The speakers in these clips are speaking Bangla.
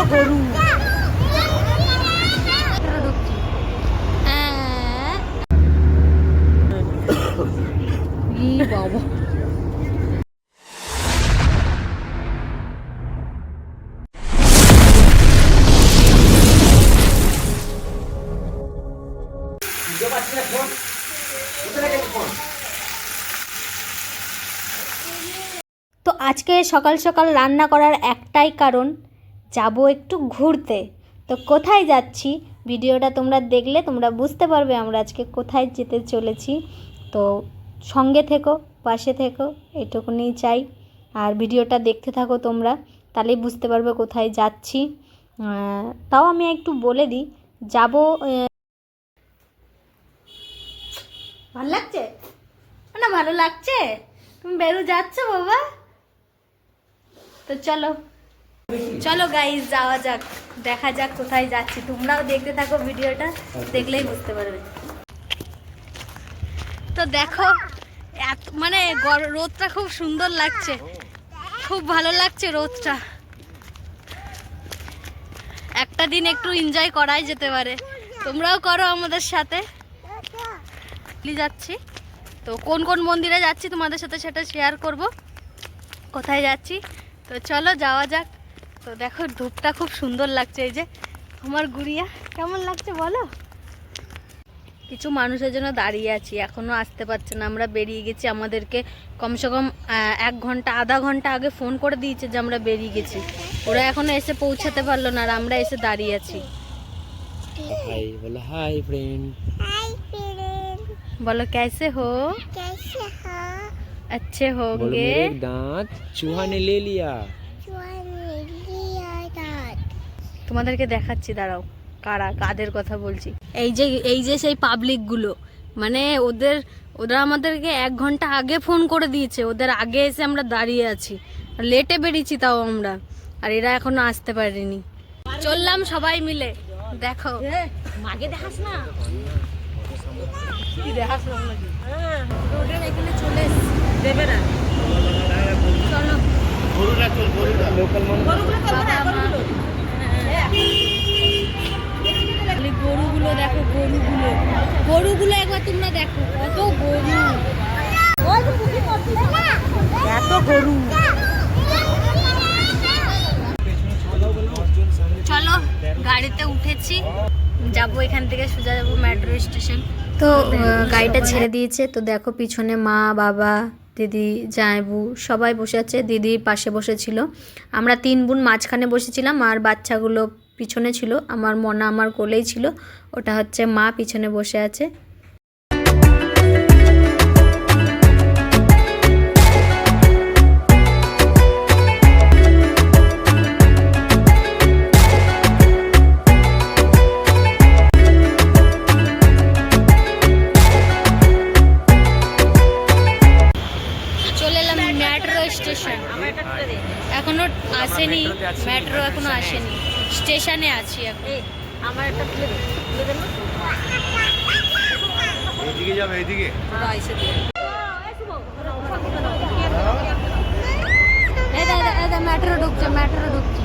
গরু বাবা। তো আজকে সকাল সকাল রান্না করার একটাই কারণ, যাব একটু ঘুরতে। তো কোথায় যাচ্ছি ভিডিওটা তোমরা দেখলে তোমরা বুঝতে পারবে আমরা আজকে কোথায় যেতে চলেছি। তো সঙ্গে থেকো, পাশে থেকো, এটুকুনি চাই। আর ভিডিওটা দেখতে থাকো তোমরা, তাহলেই বুঝতে পারবে কোথায় যাচ্ছি। তাও আমি একটু বলে দিই, যাব। ভালো লাগছে না? ভালো লাগছে? তুমি বেরো যাচ্ছ বাবা? তো চলো চলো গাইস, যাওয়া যাক, দেখা যাক কোথায় যাচ্ছি। তোমরাও দেখতে থাকো, ভিডিওটা দেখলেই বুঝতে পারবে। তো দেখো, মানে রোদটা খুব সুন্দর লাগছে, খুব ভালো লাগছে রোদটা। একটা দিন একটু এনজয় করাই যেতে পারে, তোমরাও করো আমাদের সাথে। যাচ্ছি তো কোন কোন মন্দিরে যাচ্ছি তোমাদের সাথে সেটা শেয়ার করব, কোথায় যাচ্ছি। তো চলো যাওয়া যাক। তো দেখো ধূপটা খুব সুন্দর লাগছে, এই যে আমার গুড়িয়া, কেমন লাগছে বলো? কিছু মানুষের জন্য দাঁড়িয়ে আছি, এখনও আসতে পারছে না। আমরা বেরিয়ে গেছি, আমাদেরকে কমসে কম 1 ঘন্টা আধা ঘন্টা আগে ফোন করে দিয়েছে যে আমরা বেরিয়ে গেছি। ওরা এখনো এসে পৌঁছাতে পারলো না, আর আমরা এসে দাঁড়িয়ে আছি। हाय बोलो, हाय फ्रेंड। Hi friend. बोलो कैसे हो? कैसे हो? अच्छे होंगे। मेरे दांत चूहा ने ले लिया। चूहा ने लिया दांत। তোমাদেরকে দেখাচ্ছি, দাঁড়াও, কাদের কথা বলছি। এই যে সেই পাবলিক গুলো, মানে ওরা আমাদেরকে 1 ঘন্টা আগে ফোন করে দিয়েছে, ওদের আগে এসে আমরা দাঁড়িয়ে আছি, লেটে বেরিয়েছি তাও আমরা, আর এরা এখনো আসতে পারেনি। চললাম সবাই মিলে। দেখো মাগে দেখাস না, কি দেখাস না নাকি? রোডের এখানে চলে দেবে না। চলো গরুগুলো চল, লোকাল গরুগুলো চল না, গরুগুলো দেখো, গরুগুলো একবার তোমরা দেখো, কত গরু, এত গরু। চলো গাড়িতে উঠেছি, যাবো এখান থেকে সোজা যাবো মেট্রো স্টেশন। তো গাড়িটা ছেড়ে দিয়েছে। তো দেখো পিছনে মা, বাবা, দিদি, জামাইবু সবাই বসে আছে। দিদির পাশে বসেছিল, আমরা 3 বোন মাঝখানে বসেছিলাম, আর বাচ্চাগুলো পিছনে ছিল। আমার মনা আমার কোলেই ছিল, ওটা হচ্ছে মা, পিছনে বসে আছে। এখনো আসেনি মেট্রো, এখনো আসেনি, স্টেশনে আছি এখন। আমার একটা এইদিকে যাবে, এইদিকে মেট্রো ঢুকছে, মেট্রো ঢুকছে।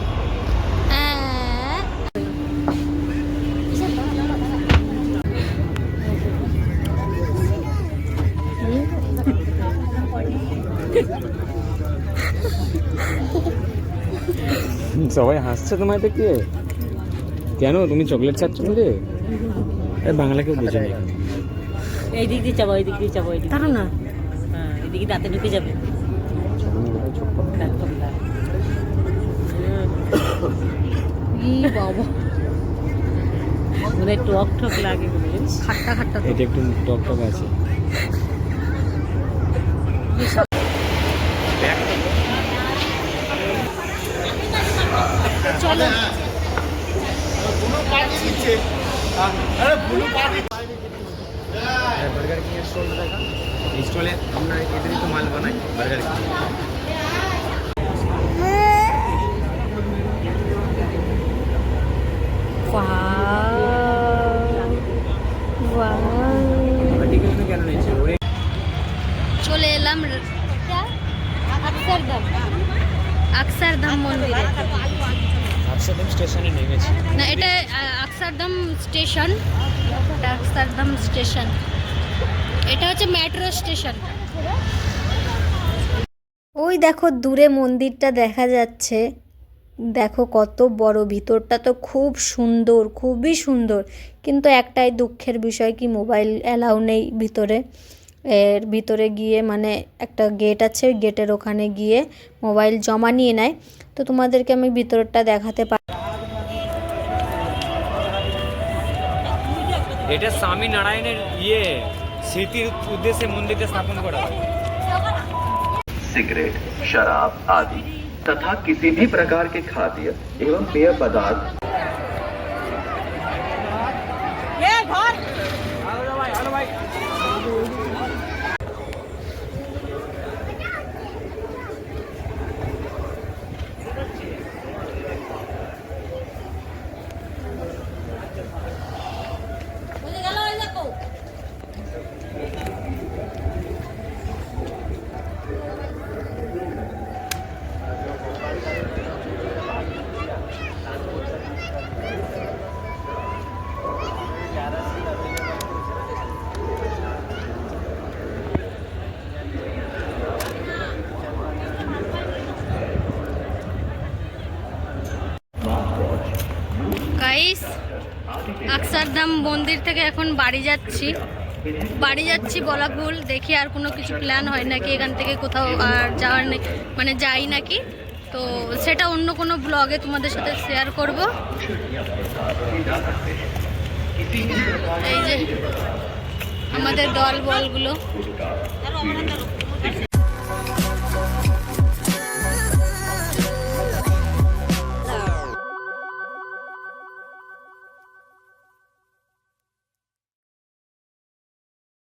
সবাই হাসছে তোমায় দেখে, কেন তুমি চকলেট খাচ্ছ বলে? বাংলা কেউ বুঝে নেই। এই দিক দিয়ে যাবো, এই দিক দিয়ে যাবো, এই দিক তার না, হ্যাঁ এদিকে দাঁতে ঢুকে যাবে। বাবা মানে টক ঠক লাগে, খাট্টা খাট্টা। এটা একটু টক টক আছে। চলো বার্গার কিং এর স্টল দেখা, এই স্টলে আমরা এদেরই তো মাল বানাই, বার্গার কিং। চলে এলাম অক্ষরধাম মন্দিরে। আকসাদম স্টেশনে নেমেছি। না, এটা আকসারদম স্টেশন। এটা আকসারদম স্টেশন, এটা হচ্ছে মেট্রো স্টেশন। ওই দেখো দূরে মন্দিরটা দেখা যাচ্ছে, দেখো কত বড়, ভিতরটা তো খুব সুন্দর, খুবই সুন্দর। কিন্তু একটাই দুঃখের বিষয় কি মোবাইল অ্যালাউ নেই ভিতরে। এর ভিতরে গিয়ে মানে একটা গেট আছে, ওই গেটের ওখানে গিয়ে মোবাইল জমা নিয়ে নেয়। তো তোমাদেরকে আমি ভিতরটা দেখাতে পারি। এটা স্বামী নারায়ণের স্মৃতির উদ্দেশ্যে মন্দিরটা স্থাপন করা হয়। सिगरेट, शराब आदि तथा किसी भी प्रकार के खाद्य एवं पेय पदार्थ গাইস, আকসারধাম মন্দির থেকে এখন বাড়ি যাচ্ছি বলা ভুল। দেখি আর কোনো কিছু প্ল্যান হয় নাকি এখান থেকে কোথাও আর যাওয়ার নেই, মানে যাই নাকি। তো সেটা অন্য কোনো ব্লগে তোমাদের সাথে শেয়ার করব। এই যে আমাদের দল বলগুলো।